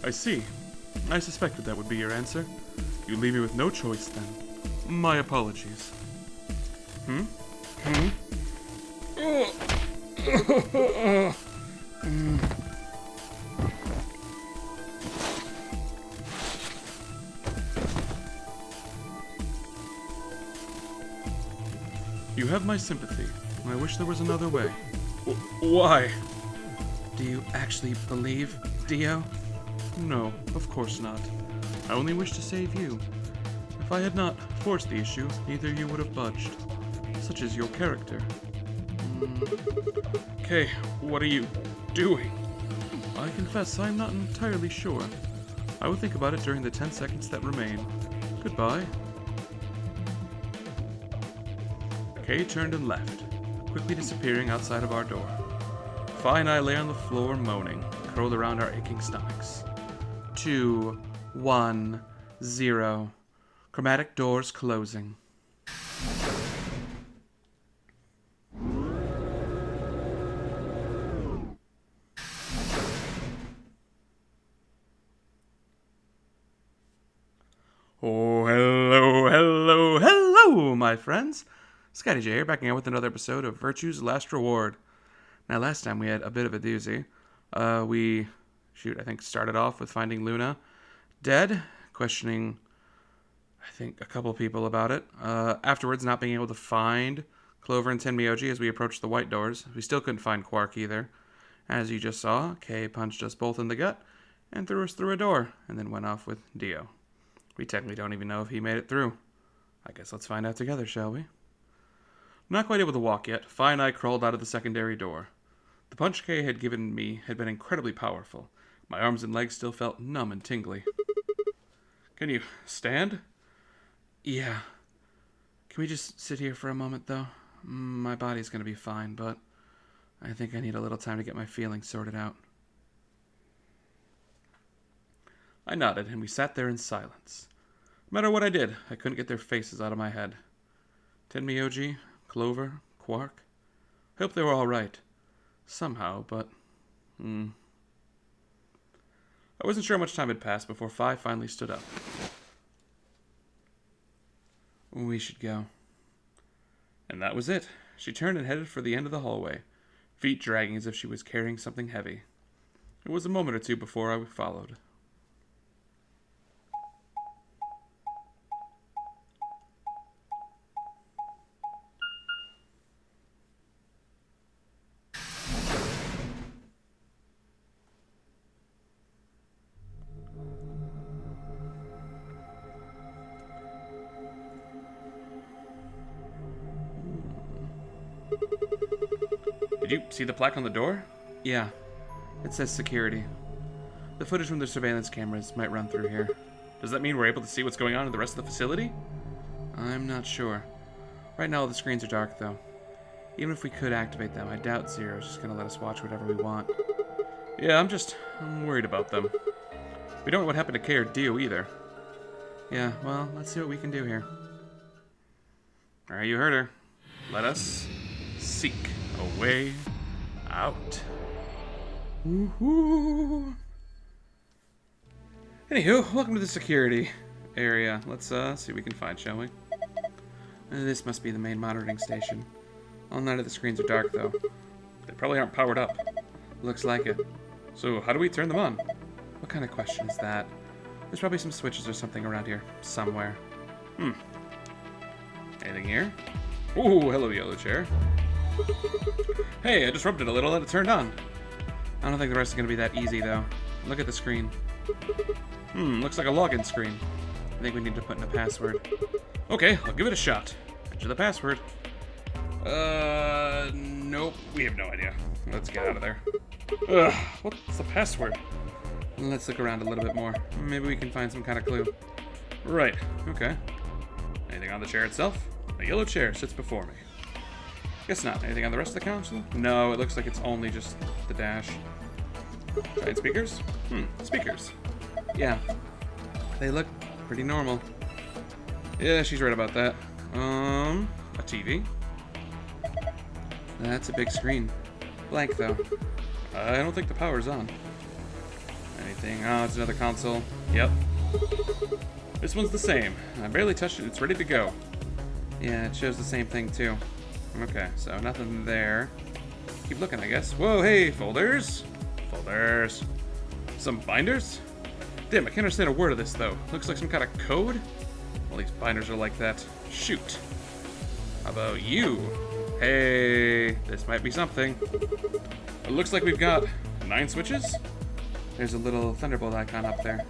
I see. I suspected that would be your answer. You leave me with no choice, then. My apologies. Hmm? Hmm? You have my sympathy. I wish there was another way. Why? Do you actually believe, Dio? No, of course not. I only wish to save you. If I had not forced the issue, neither you would have budged. Such is your character. Okay, what are you doing? I confess I'm not entirely sure. I will think about it during the 10 seconds that remain. Goodbye. Kay turned and left, quickly disappearing outside of our door. Fi and I lay on the floor moaning, curled around our aching stomachs. 2, 1, 0. Chromatic doors closing. Oh, hello, my friends. Scotty J here, backing out with another episode of Virtue's Last Reward. Now, last time we had a bit of a doozy. We started off with finding Luna dead, questioning, I think, a couple people about it. Afterwards, not being able to find Clover and Tenmyoji as we approached the white doors. We still couldn't find Quark either. As you just saw, Kay punched us both in the gut and threw us through a door, and then went off with Dio. We technically don't even know if he made it through. I guess let's find out together, shall we? Not quite able to walk yet, Fi and I crawled out of the secondary door. The punch Kay had given me had been incredibly powerful. My arms and legs still felt numb and tingly. Can you stand? Yeah. Can we just sit here for a moment, though? My body's gonna be fine, but I think I need a little time to get my feelings sorted out. I nodded, and we sat there in silence. No matter what I did, I couldn't get their faces out of my head. Tenmyoji, Clover, Quark. I hope they were all right. Somehow, but... I wasn't sure how much time had passed before Fi finally stood up. We should go. And that was it. She turned and headed for the end of the hallway, feet dragging as if she was carrying something heavy. It was a moment or two before I followed. Did you see the plaque on the door? Yeah. It says security. The footage from the surveillance cameras might run through here. Does that mean we're able to see what's going on in the rest of the facility? I'm not sure. Right now all the screens are dark, though. Even if we could activate them, I doubt Zero's just gonna let us watch whatever we want. Yeah, I'm worried about them. We don't know what happened to Kay or Dio either. Yeah, well, let's see what we can do here. Alright, you heard her. Let us seek a way out. Woohoo! Anywho, welcome to the security area. Let's see what we can find, shall we? This must be the main monitoring station. All none of the screens are dark, though. They probably aren't powered up. Looks like it. So, how do we turn them on? What kind of question is that? There's probably some switches or something around here, somewhere. Anything here? Ooh, hello, yellow chair. Hey, I just rubbed it a little and it turned on. I don't think the rest is going to be that easy, though. Look at the screen. Looks like a login screen. I think we need to put in a password. Okay, I'll give it a shot. Enter the password. Nope. We have no idea. Let's get out of there. Ugh, what's the password? Let's look around a little bit more. Maybe we can find some kind of clue. Right, okay. Anything on the chair itself? A yellow chair sits before me. Guess not. Anything on the rest of the console? No, it looks like it's only just the dash. Giant speakers? Speakers. Yeah. They look pretty normal. Yeah, she's right about that. A TV. That's a big screen. Blank, though. I don't think the power's on. Any anything. Oh, it's another console. Yep. This one's the same. I barely touched it. It's ready to go. Yeah, it shows the same thing too. Okay, so nothing there. Keep looking, I guess. Whoa, hey, folders. Folders. Some binders? Damn, I can't understand a word of this, though. Looks like some kind of code? All these binders are like that. Shoot. How about you? Hey, this might be something. It looks like we've got 9 switches. There's a little thunderbolt icon up there.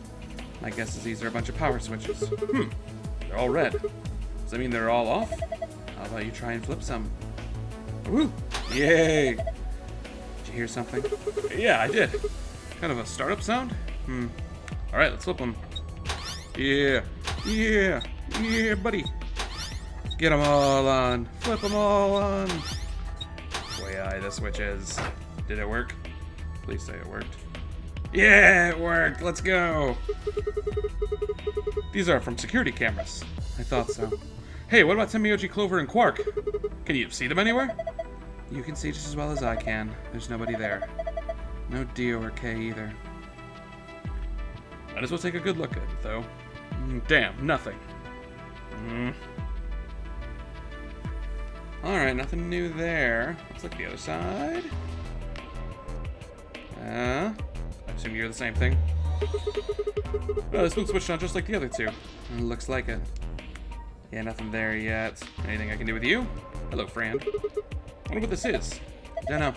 My guess is these are a bunch of power switches. They're all red. Does that mean they're all off? How about you try and flip some? Woo! Yay! Did you hear something? Yeah, I did. Kind of a startup sound? Alright, let's flip them. Yeah! Yeah! Yeah, buddy! Get them all on! Flip them all on! Way eye the switches. Did it work? Please say it worked. Yeah, it worked! Let's go! These are from security cameras. I thought so. Hey, what about Temioji, Clover, and Quark? Can you see them anywhere? You can see just as well as I can. There's nobody there. No Dio or K either. Might as well take a good look at it, though. Damn, nothing. Alright, nothing new there. Let's look at the other side. I assume you're the same thing. Oh, this one's switched on just like the other two. It looks like it. Yeah, nothing there yet. Anything I can do with you? Hello, friend. I wonder what this is. Don't know.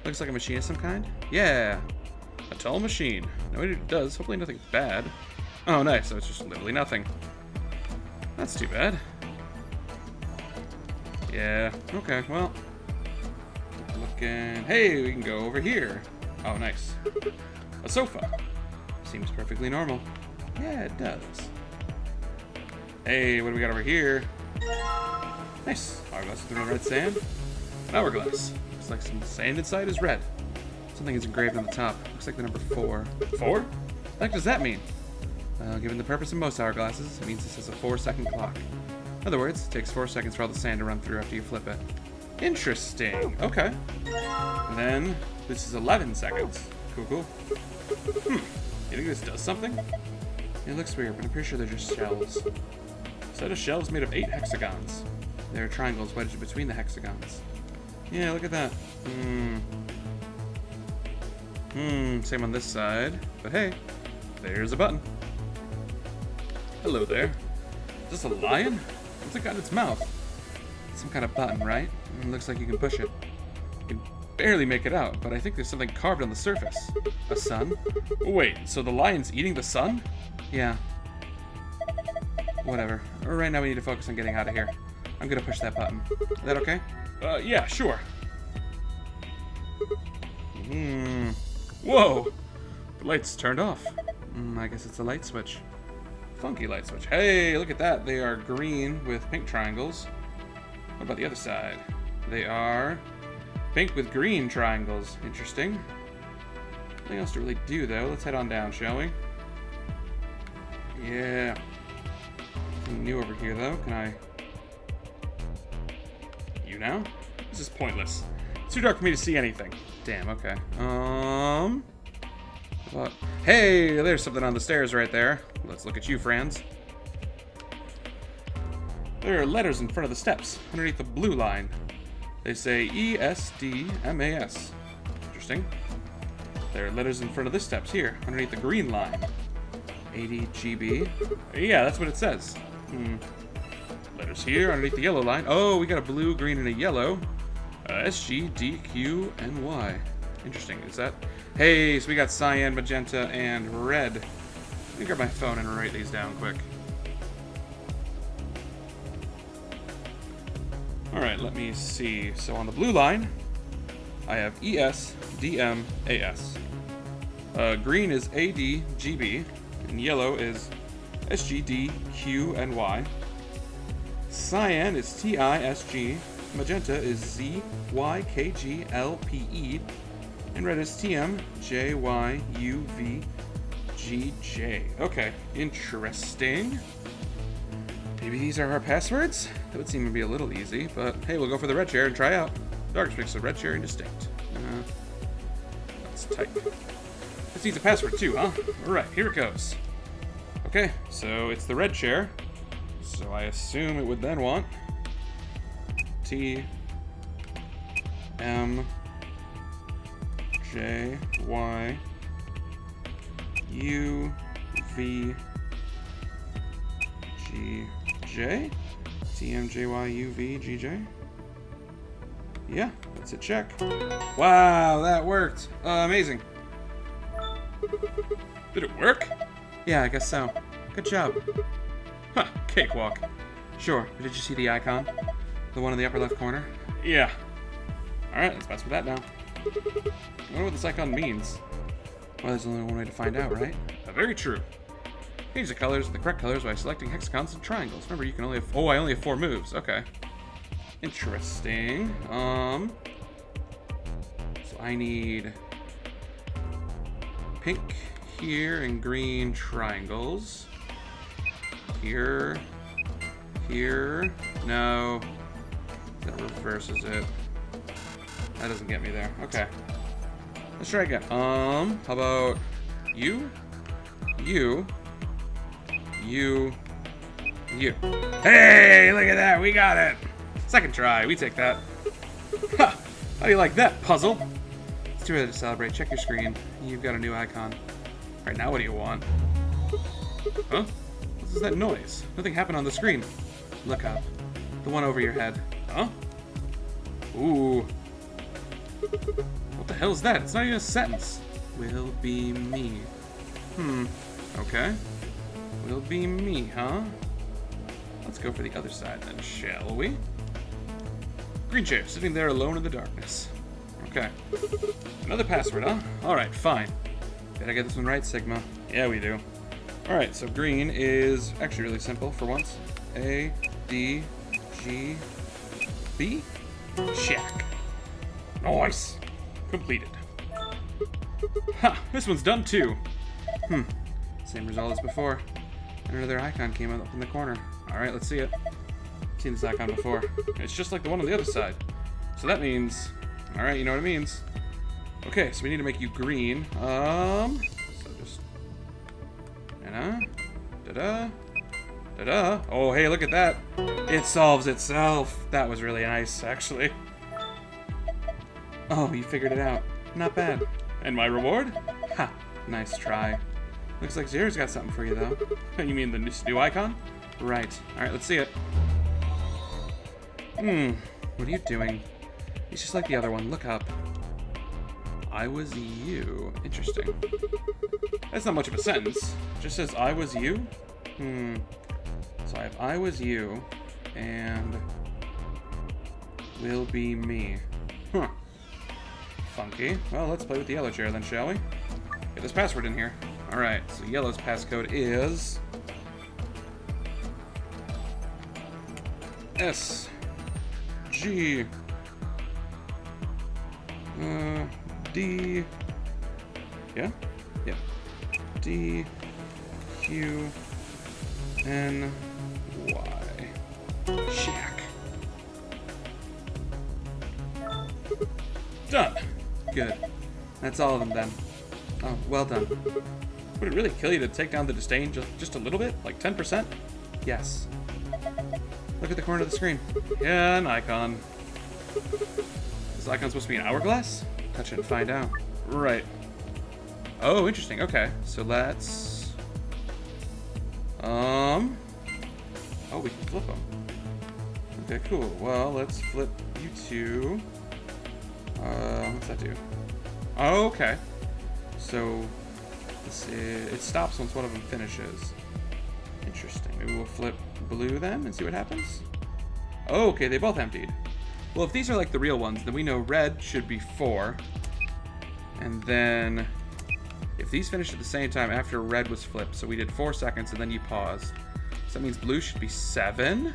Looks like a machine of some kind. Yeah. A tall machine. No idea what it does. Hopefully nothing bad. Oh, nice. So it's just literally nothing. That's too bad. Yeah. Okay, well. Looking. Hey, we can go over here. Oh, nice. A sofa. Seems perfectly normal. Yeah, it does. Hey, what do we got over here? Nice. Hourglass through the red sand. An hourglass. Looks like some sand inside is red. Something is engraved on the top. Looks like the number 4. 4? What the heck does that mean? Well, given the purpose of most hourglasses, it means this is a 4-second clock. In other words, it takes 4 seconds for all the sand to run through after you flip it. Interesting. Okay. And then, this is 11 seconds. Cool, cool. You think this does something? It looks weird, but I'm pretty sure they're just shells. A set of shells made of 8 hexagons. There are triangles wedged between the hexagons. Yeah, look at that. Same on this side. But hey, there's a button. Hello there. Is this a lion? What's it got in its mouth? It's some kind of button, right? It looks like you can push it. You can barely make it out, but I think there's something carved on the surface. A sun? Wait, so the lion's eating the sun? Yeah. Whatever. Right now we need to focus on getting out of here. I'm gonna push that button. Is that okay? Yeah, sure. Whoa! The light's turned off. I guess it's a light switch. Funky light switch. Hey, look at that. They are green with pink triangles. What about the other side? They are pink with green triangles. Interesting. Nothing else to really do, though. Let's head on down, shall we? Yeah. Nothing new over here, though. Can I... You now? This is pointless. It's too dark for me to see anything. Damn, okay. What? Hey, there's something on the stairs right there. Let's look at you, friends. There are letters in front of the steps, underneath the blue line. They say ESDMAS. Interesting. There are letters in front of the steps here, underneath the green line. 80 GB. Yeah, that's what it says. Letters here, underneath the yellow line. Oh, we got a blue, green, and a yellow. SG, D, Q, and Y. Interesting. Is that... Hey, so we got cyan, magenta, and red. Let me grab my phone and write these down quick. Alright, let me see. So on the blue line, I have ES, DM, AS. Green is AD, GB, and yellow is SGD, Q, and Y. Cyan is TISG, magenta is ZYKGLPE, and red is TMJYUVGJ. Okay, interesting. Maybe these are our passwords? That would seem to be a little easy, but hey, we'll go for the red chair and try out. Dark makes the red chair indistinct. Let's type. This needs a password too, huh? Alright, here it goes. Okay, so it's the red chair. So I assume it would then want T M J Y U V G J. T M J Y U V G J. Yeah, that's a check. Wow, that worked. Amazing. Did it work? Yeah, I guess so. Good job. Huh, cakewalk. Sure, but did you see the icon? The one in the upper left corner? Yeah. Alright, let's mess with that now. I wonder what this icon means. Well, there's only one way to find out, right? Very true. Change the colors and the correct colors by selecting hexagons and triangles. Remember, you can only have... Oh, I only have 4 moves. Okay. Interesting. So I need pink here and green triangles. Here. Here. No. That reverses it. That doesn't get me there. Okay. Let's try again. How about you? You. You. You. Hey, look at that. We got it. Second try. We take that. Ha! How do you like that, puzzle? It's too early to celebrate. Check your screen. You've got a new icon. Alright, now what do you want? Huh? What is that noise? Nothing happened on the screen. Look up. The one over your head. Huh? Ooh. What the hell is that? It's not even a sentence. Will be me. Okay. Will be me, huh? Let's go for the other side then, shall we? Green chair, sitting there alone in the darkness. Okay. Another password, huh? Alright, fine. Better get this one right, Sigma. Yeah, we do. Alright, so green is actually really simple for once. A, D, G, B? Check. Nice. Completed. Ha! This one's done too. Same result as before. And another icon came up in the corner. Alright, let's see it. I've seen this icon before. It's just like the one on the other side. So that means... Alright, you know what it means. Okay, so we need to make you green. So just... Da-da. Da-da. Da-da. Oh, hey, look at that. It solves itself. That was really nice, actually. Oh, you figured it out. Not bad. And my reward? Ha! Nice try. Looks like Zero's got something for you, though. You mean the new icon? Right. Alright, let's see it. What are you doing? It's just like the other one. Look up. I was you. Interesting. That's not much of a sentence. It just says I was you. So I have I was you and will be me. Huh. Funky. Well, let's play with the yellow chair then, shall we? Get this password in here. Alright, so yellow's passcode is S G D. Yeah? Yeah. D Q N Y. Check. Done. Good. That's all of them then. Oh, well done. Would it really kill you to take down the disdain just a little bit? Like 10%? Yes. Look at the corner of the screen. Yeah, an icon. This icon's supposed to be an hourglass? Touch it and find out. Right. Oh, interesting. Okay. So let's... Oh, we can flip them. Okay, cool. Well, let's flip you two. What's that do? Oh, okay. So... it stops once one of them finishes. Interesting. Maybe we'll flip blue then and see what happens. Oh, okay, they both emptied. Well, if these are like the real ones, then we know red should be 4. And then if these finished at the same time after red was flipped, so we did 4 seconds and then you paused. So that means blue should be 7.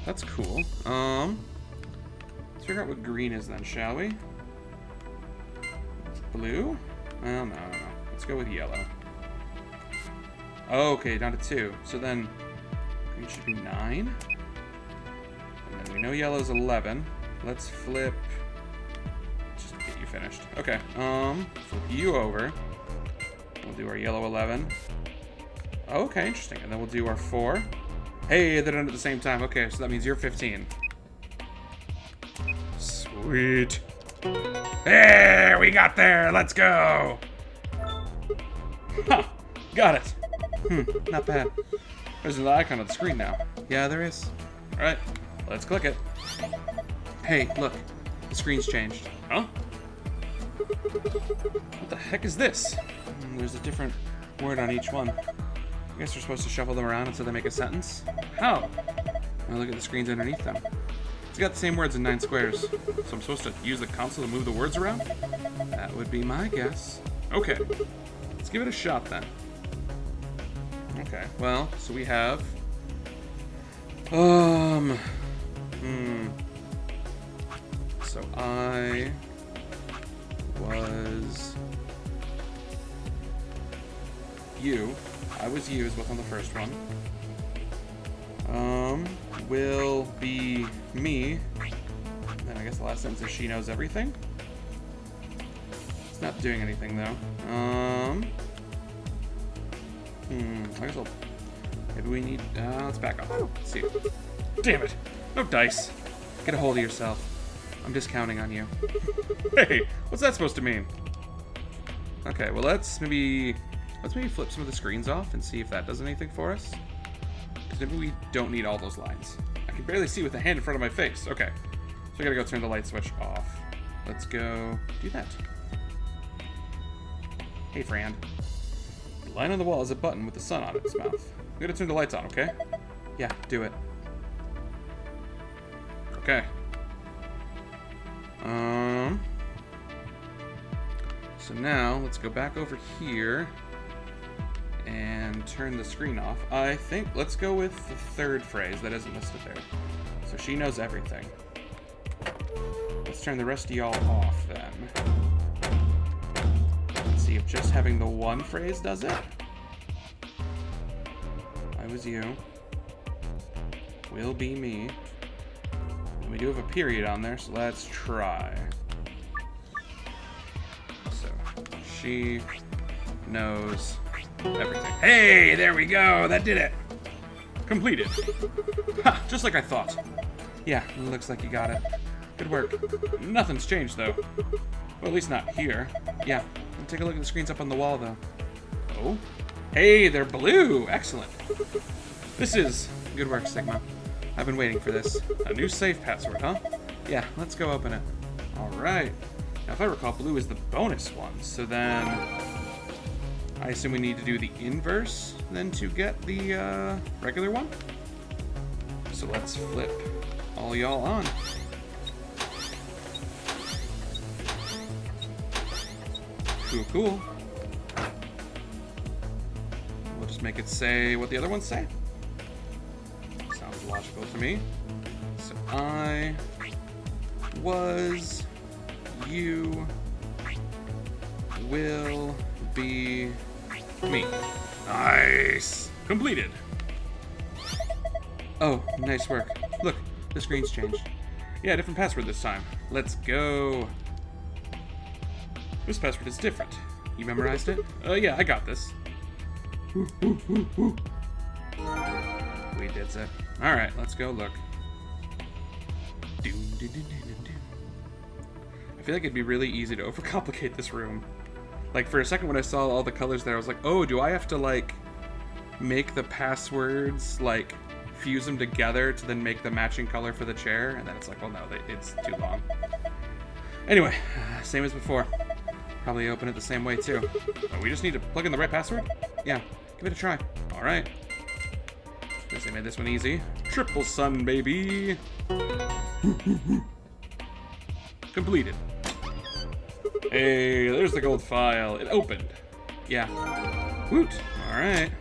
That's cool. Let's figure out what green is then, shall we? Blue? Well, no. Let's go with yellow. Okay, down to 2. So then green should be 9. And then we know yellow's 11. Let's flip. Just get you finished. Okay, flip you over. We'll do our yellow 11. Oh, okay, interesting. And then we'll do our 4. Hey, they're done at the same time. Okay, so that means you're 15. Sweet. Hey, we got there. Let's go. Huh, got it. Not bad. There's an icon on the screen now. Yeah, there is. All right, let's click it. Hey, look. The screen's changed. Huh? What the heck is this? There's a different word on each one. I guess we're supposed to shuffle them around until they make a sentence? How? Now look at the screens underneath them. It's got the same words in 9 squares. So I'm supposed to use the console to move the words around? That would be my guess. Okay. Let's give it a shot then. Okay, well, so we have... So I was you. I was you is what's on the first one. Will be me. Then I guess the last sentence is she knows everything. It's not doing anything though. I guess I'll. Maybe we need. Let's back off. Let's see. Damn it! No dice. Get a hold of yourself. I'm discounting on you. Hey, what's that supposed to mean? Okay, well let's maybe flip some of the screens off and see if that does anything for us. Because maybe we don't need all those lines. I can barely see with the hand in front of my face. Okay, so I gotta go turn the light switch off. Let's go do that. Hey, friend. The line on the wall is a button with the sun on its mouth. I'm gonna turn the lights on, okay? Yeah, do it. Okay. So now let's go back over here and turn the screen off. I think let's go with the third phrase that isn't listed there. So she knows everything. Let's turn the rest of y'all off then. Let's see if just having the one phrase does it. I was you. Will be me. And we do have a period on there, so let's try. So, she knows everything. Hey, there we go. That did it. Completed. Ha, just like I thought. Yeah, looks like you got it. Good work. Nothing's changed, though. Well, at least not here. Yeah, take a look at the screens up on the wall, though. Oh. Hey, they're blue. Excellent. This is good work, Sigma. I've been waiting for this. A new safe password, huh? Yeah, let's go open it. All right. Now, if I recall, blue is the bonus one. So then, I assume we need to do the inverse then to get the regular one. So let's flip all y'all on. Cool, cool. We'll just make it say what the other ones say. Sounds logical to me. So I was, you will be me. Nice. Completed. Oh, nice work. Look, the screen's changed. Yeah, different password this time. Let's go. This password is different. You memorized it? Yeah, I got this. We did it. Alright, let's go look. I feel like it'd be really easy to overcomplicate this room. Like, for a second when I saw all the colors there, I was like, oh, do I have to, like, make the passwords, like, fuse them together to then make the matching color for the chair? And then it's like, well, no, it's too long. Anyway, same as before. Probably open it the same way, too. Oh, we just need to plug in the right password? Yeah, give it a try. All right. Guess they made this one easy. Triple sun, baby. Completed. Hey, there's the gold file. It opened. Yeah. Woot. All right.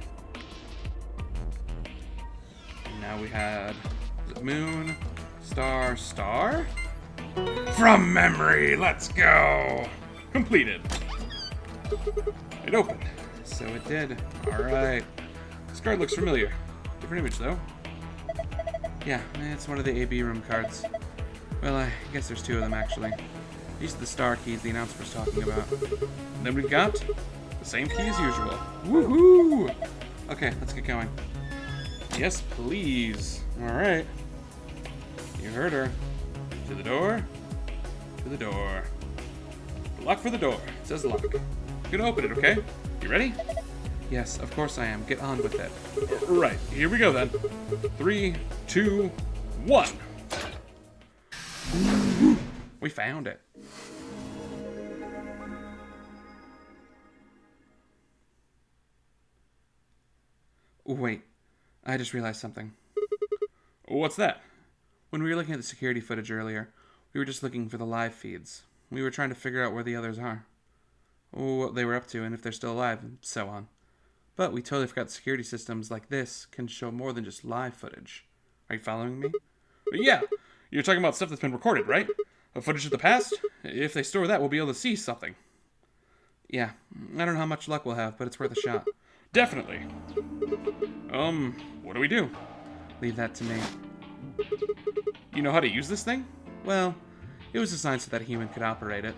And now we had moon, star, star. From memory, let's go. Completed. It opened. So it did. Alright. This card looks familiar. Different image, though. Yeah, it's one of the AB room cards. Well, I guess there's 2 of them, actually. These are the star keys the announcer was talking about. And then we've got the same key as usual. Woohoo! Okay, let's get going. Yes, please. Alright. You heard her. To the door. To the door. Lock for the door. It says lock. I'm gonna open it, okay? You ready? Yes, of course I am. Get on with it. Right, here we go then. 3, 2, 1. We found it. Wait, I just realized something. What's that? When we were looking at the security footage earlier, we were just looking for the live feeds. We were trying to figure out where the others are. What they were up to and if they're still alive and so on. But we totally forgot security systems like this can show more than just live footage. Are you following me? Yeah, you're talking about stuff that's been recorded, right? Footage of the past? If they store that, we'll be able to see something. Yeah, I don't know how much luck we'll have, but it's worth a shot. Definitely. What do we do? Leave that to me. You know how to use this thing? Well, it was designed so that a human could operate it,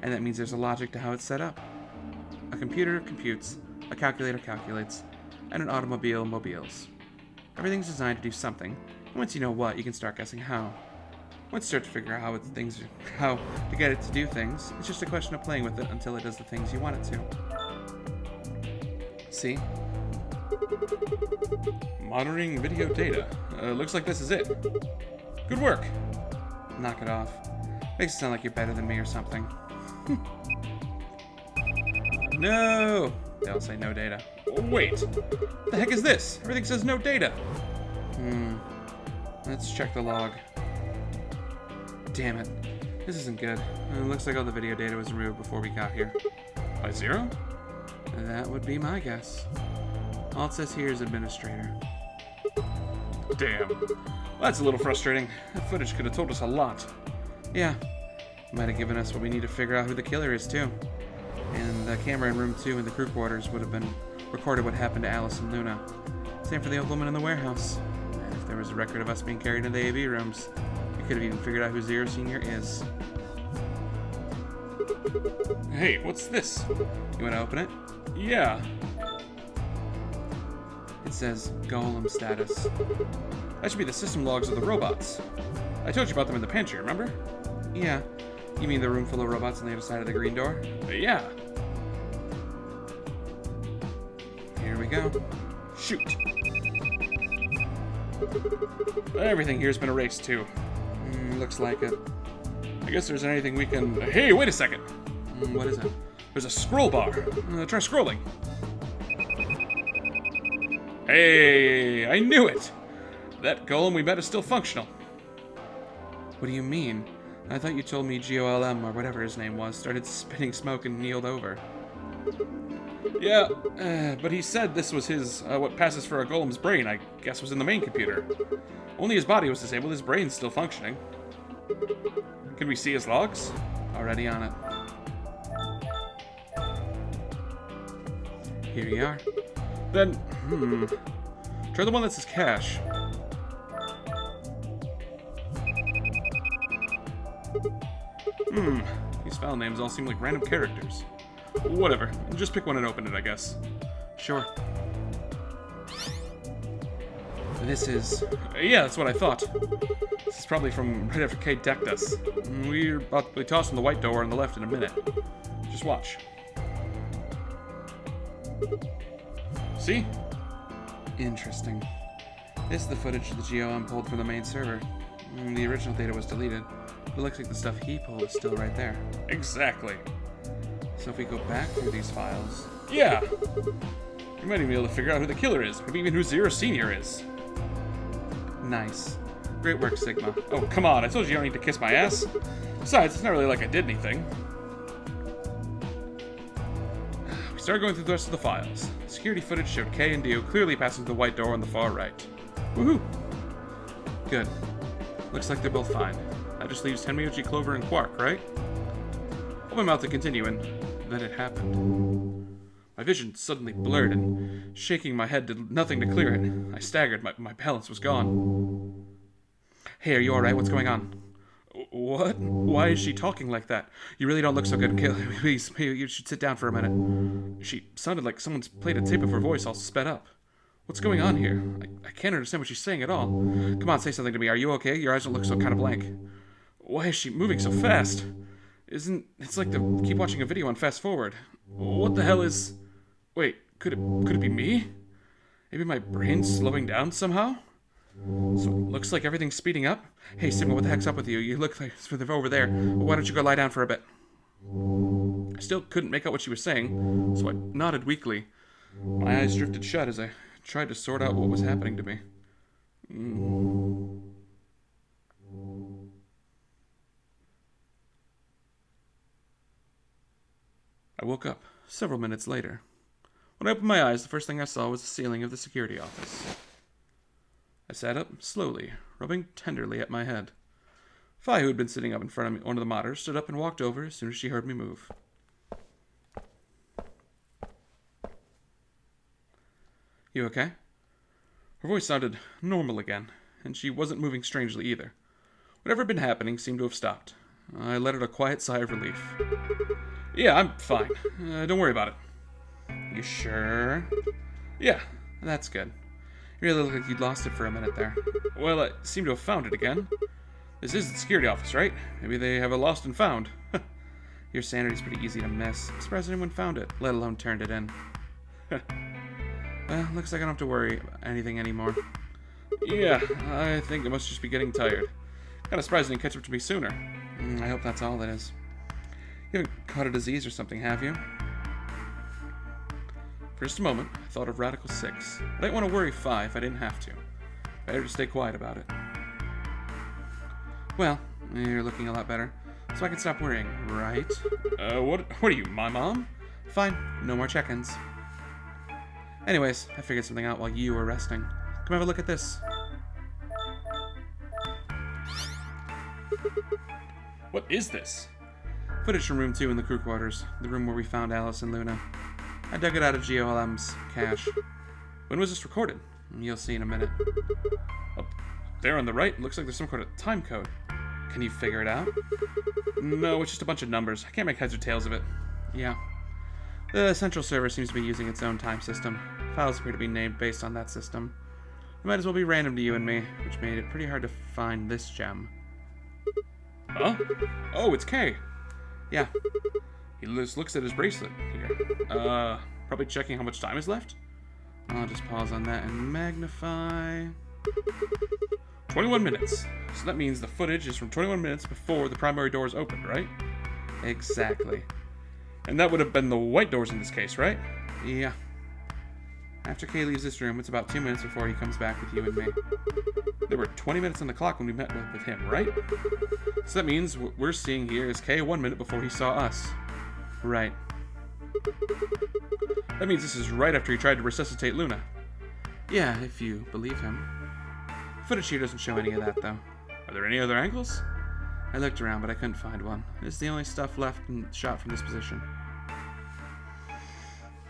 and that means there's a logic to how it's set up. A computer computes, a calculator calculates, and an automobile mobiles. Everything's designed to do something, and once you know what, you can start guessing how. Once you start to figure out how to get it to do things, it's just a question of playing with it until it does the things you want it to. See? Monitoring video data. Looks like this is it. Good work. Knock it off. Makes it sound like you're better than me or something. No! They all say no data. Wait! The heck is this? Everything says no data. Let's check the log. Damn it. This isn't good. It looks like all the video data was removed before we got here. By 0? That would be my guess. All it says here is administrator. Damn. Well, that's a little frustrating. That footage could have told us a lot. Yeah. Might have given us what we need to figure out who the killer is, too. And the camera in room 2 in the crew quarters would have been recorded what happened to Alice and Luna. Same for the old woman in the warehouse. And if there was a record of us being carried into the AV rooms, we could have even figured out who Zero Senior is. Hey, what's this? You want to open it? Yeah. It says Golem status. That should be the system logs of the robots. I told you about them in the pantry, remember? Yeah. You mean the room full of robots on the other side of the green door? Yeah. Here we go. Shoot. Everything here's been erased too. Looks like it. I guess there's anything we can... Hey, wait a second. What is it? There's a scroll bar. Try scrolling. Hey, I knew it! That golem we met is still functional. What do you mean? I thought you told me GOLM, or whatever his name was, started spitting smoke and kneeled over. Yeah, but he said this was his, what passes for a golem's brain, I guess was in the main computer. Only his body was disabled, his brain's still functioning. Can we see his logs? Already on it. Here you are. Then, try the one that says cash. These file names all seem like random characters. Whatever, just pick one and open it, I guess. Sure. This is... Yeah, that's what I thought. This is probably from right after Kate decked us. We're about to be tossing the white door on the left in a minute. Just watch. See? Interesting. This is the footage the GOM pulled from the main server. The original data was deleted, but it looks like the stuff he pulled is still right there. Exactly. So if we go back through these files... Yeah! We might even be able to figure out who the killer is, maybe even who Zero Senior is. Nice. Great work, Sigma. Oh, come on, I told you don't need to kiss my ass. Besides, it's not really like I did anything. We started going through the rest of the files. Security footage showed K and Dio clearly passing the white door on the far right. Woohoo! Good. Looks like they're both fine. That just leaves Tenmyuchi, Clover, and Quark, right? Open mouth to continue, and then it happened. My vision suddenly blurred, and shaking my head did nothing to clear it. I staggered. My balance was gone. Hey, are you alright? What's going on? What? Why is she talking like that? You really don't look so good, Kaylee. Please, maybe you should sit down for a minute. She sounded like someone's played a tape of her voice all sped up. What's going on here? I can't understand what she's saying at all. Come on, say something to me. Are you okay? Your eyes don't look so kind of blank. Why is she moving so fast? It's like to keep watching a video on fast forward. What the hell is... Wait, could it be me? Maybe my brain's slowing down somehow? So it looks like everything's speeding up. Hey, Sigma, what the heck's up with you? You look like it's over there. Why don't you go lie down for a bit? I still couldn't make out what she was saying, so I nodded weakly. My eyes drifted shut as I tried to sort out what was happening to me. I woke up several minutes later. When I opened my eyes, the first thing I saw was the ceiling of the security office. I sat up slowly, rubbing tenderly at my head. Fi, who had been sitting up in front of me, one of the monitors, stood up and walked over as soon as she heard me move. You okay? Her voice sounded normal again, and she wasn't moving strangely either. Whatever had been happening seemed to have stopped. I let out a quiet sigh of relief. Yeah, I'm fine. Don't worry about it. You sure? Yeah, that's good. You really looked like you'd lost it for a minute there. Well, I seem to have found it again. This is the security office, right? Maybe they have a lost and found. Your sanity's pretty easy to miss. I'm surprised anyone found it, let alone turned it in. Well, looks like I don't have to worry about anything anymore. Yeah, I think it must just be getting tired. Kinda surprised it didn't catch up to me sooner. I hope that's all it is. You haven't caught a disease or something, have you? For just a moment, I thought of Radical 6. I didn't want to worry Fi if I didn't have to. Better to stay quiet about it. Well, you're looking a lot better, so I can stop worrying, right? What are you, my mom? Fine, no more check-ins. Anyways, I figured something out while you were resting. Come have a look at this. What is this? Footage from room 2 in the crew quarters, the room where we found Alice and Luna. I dug it out of GeoLM's cache. When was this recorded? You'll see in a minute. Up there on the right, looks like there's some kind of time code. Can you figure it out? No, it's just a bunch of numbers. I can't make heads or tails of it. Yeah. The central server seems to be using its own time system. Files appear to be named based on that system. It might as well be random to you and me, which made it pretty hard to find this gem. Huh? Oh, it's Kay. Yeah. He just looks at his bracelet here. Probably checking how much time is left? I'll just pause on that and magnify. 21 minutes. So that means the footage is from 21 minutes before the primary doors opened, right? Exactly. And that would have been the white doors in this case, right? Yeah. After Kay leaves this room, it's about 2 minutes before he comes back with you and me. There were 20 minutes on the clock when we met with him, right? So that means what we're seeing here is Kay 1 minute before he saw us. Right. That means this is right after he tried to resuscitate Luna. Yeah, if you believe him. Footage here doesn't show any of that, though. Are there any other angles? I looked around, but I couldn't find one. It's the only stuff left shot from this position.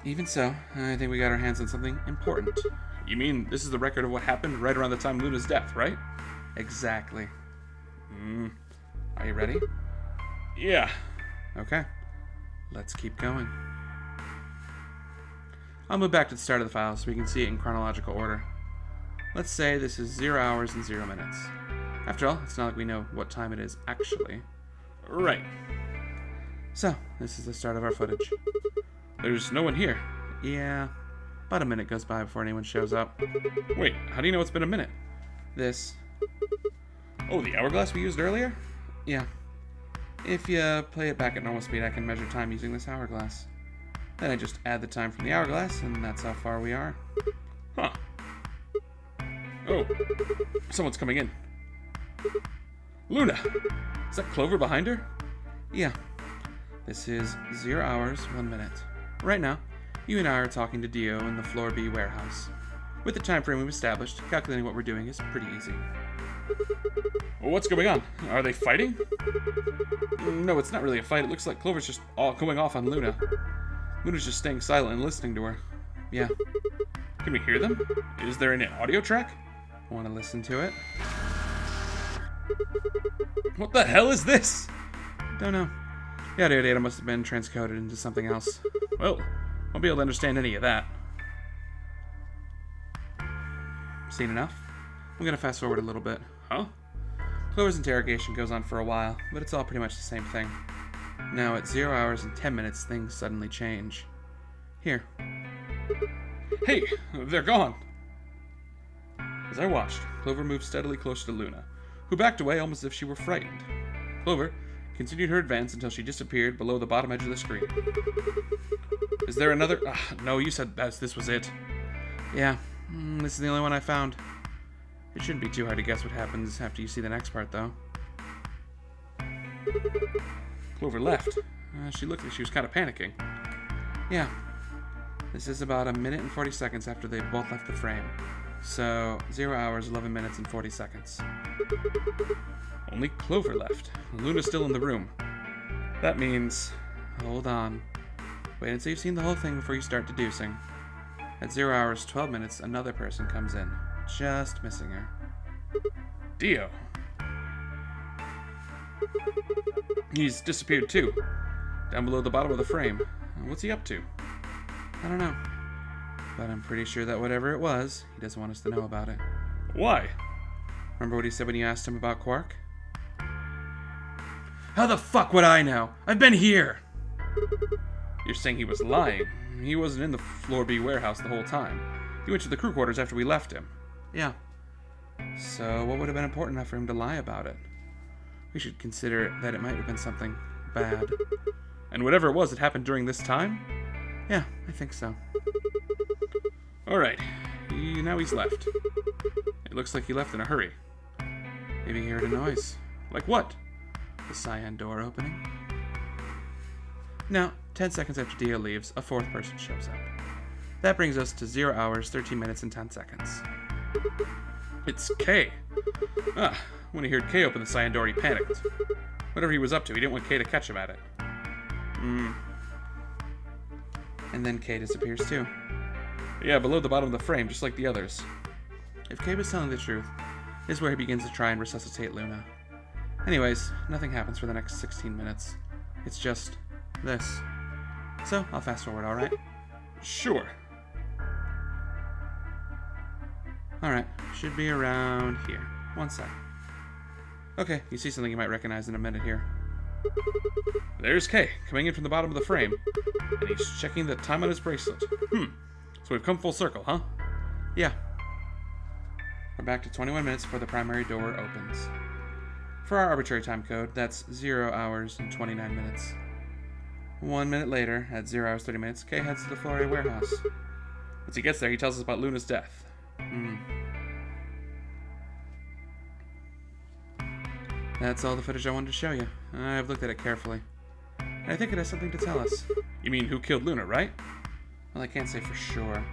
Even so, I think we got our hands on something important. You mean this is the record of what happened right around the time of Luna's death, right? Exactly. Are you ready? Yeah. Okay. Let's keep going. I'll move back to the start of the file so we can see it in chronological order. Let's say this is 0 hours and 0 minutes. After all, it's not like we know what time it is actually. Right. So, this is the start of our footage. There's no one here. Yeah. About a minute goes by before anyone shows up. Wait, how do you know it's been a minute? This. Oh, the hourglass we used earlier? Yeah. If you play it back at normal speed, I can measure time using this hourglass. Then I just add the time from the hourglass, and that's how far we are. Huh. Oh. Someone's coming in. Luna! Is that Clover behind her? Yeah. This is 0 hours, 1 minute. Right now, you and I are talking to Dio in the Floor B warehouse. With the time frame we've established, calculating what we're doing is pretty easy. Well, what's going on? Are they fighting? No, it's not really a fight. It looks like Clover's just all going off on Luna. Luna's just staying silent and listening to her. Yeah. Can we hear them? Is there an audio track? Want to listen to it? What the hell is this? Don't know. The audio data must have been transcoded into something else. Well, won't be able to understand any of that. Seen enough? I'm gonna fast forward a little bit. Huh? Clover's interrogation goes on for a while, but it's all pretty much the same thing. Now, at 0 hours and 10 minutes, things suddenly change. Here. Hey, they're gone! As I watched, Clover moved steadily closer to Luna, who backed away almost as if she were frightened. Clover continued her advance until she disappeared below the bottom edge of the screen. Is there another? No, you said this was it. Yeah, this is the only one I found. It shouldn't be too hard to guess what happens after you see the next part, though. Clover left. She looked like she was kind of panicking. Yeah. This is about 1 minute and 40 seconds after they both left the frame. So, 0 hours, 11 minutes, and 40 seconds. Only Clover left. Luna's still in the room. That means... Hold on. Wait until you've seen the whole thing before you start deducing. At 0 hours, 12 minutes, another person comes in. Just missing her. Dio. He's disappeared too. Down below the bottom of the frame. What's he up to? I don't know. But I'm pretty sure that whatever it was, he doesn't want us to know about it. Why? Remember what he said when you asked him about Quark? How the fuck would I know? I've been here! You're saying he was lying. He wasn't in the Floor B warehouse the whole time. He went to the crew quarters after we left him. Yeah. So what would have been important enough for him to lie about it? We should consider that it might have been something bad. And whatever it was, it happened during this time? Yeah, I think so. Alright. Now he's left. It looks like he left in a hurry. Maybe he heard a noise. Like what? The cyan door opening? Now, 10 seconds after Dio leaves, a fourth person shows up. That brings us to 0 hours, 13 minutes, and 10 seconds. It's Kay. When he heard Kay open the cyan door, he panicked. Whatever he was up to, he didn't want Kay to catch him at it. And then Kay disappears too. Yeah, below the bottom of the frame, just like the others. If Kay was telling the truth, this is where he begins to try and resuscitate Luna. Anyways, nothing happens for the next 16 minutes. It's just this. So, I'll fast forward, alright? Sure. Alright, should be around here. One sec. Okay, you see something you might recognize in a minute here. There's Kay, coming in from the bottom of the frame, and he's checking the time on his bracelet. So we've come full circle, huh? Yeah. We're back to 21 minutes before the primary door opens. For our arbitrary time code, that's 0 hours and 29 minutes. 1 minute later, at 0 hours 30 minutes, Kay heads to the Floria warehouse. Once he gets there, he tells us about Luna's death. That's all the footage I wanted to show you. I've looked at it carefully. And I think it has something to tell us. You mean who killed Luna, right? Well, I can't say for sure.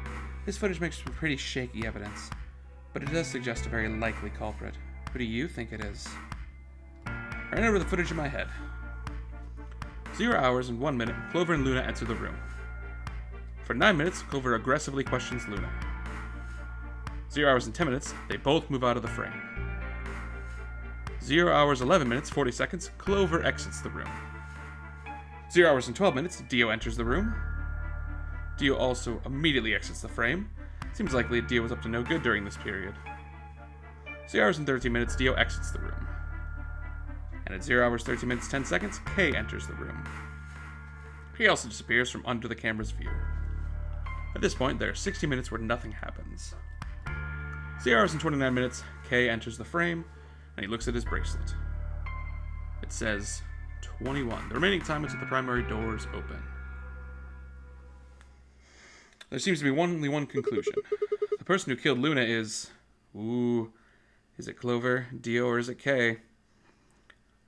This footage makes for pretty shaky evidence. But it does suggest a very likely culprit. Who do you think it is? I ran over the footage in my head. 0 hours and 1 minute, Clover and Luna enter the room. For 9 minutes, Clover aggressively questions Luna. 0 hours and 10 minutes, they both move out of the frame. 0 hours 11 minutes, 40 seconds, Clover exits the room. 0 hours and 12 minutes, Dio enters the room. Dio also immediately exits the frame. Seems likely Dio was up to no good during this period. 0 hours and 13 minutes, Dio exits the room. And at 0 hours 13 minutes 10 seconds, Kay enters the room. Kay also disappears from under the camera's view. At this point, there are 60 minutes where nothing happens. 0 hours and 29 minutes, Kay enters the frame, and he looks at his bracelet. It says 21. The remaining time until the primary doors open. There seems to be only one conclusion. The person who killed Luna is... is it Clover, Dio, or is it Kay?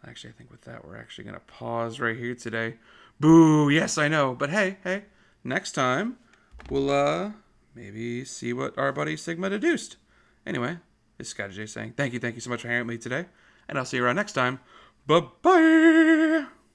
Actually, I think with that, we're actually going to pause right here today. Boo! Yes, I know. But hey, next time, we'll, maybe see what our buddy Sigma deduced. Anyway, this is Scotty J saying thank you so much for hanging out with me today. And I'll see you around next time. Bye-bye!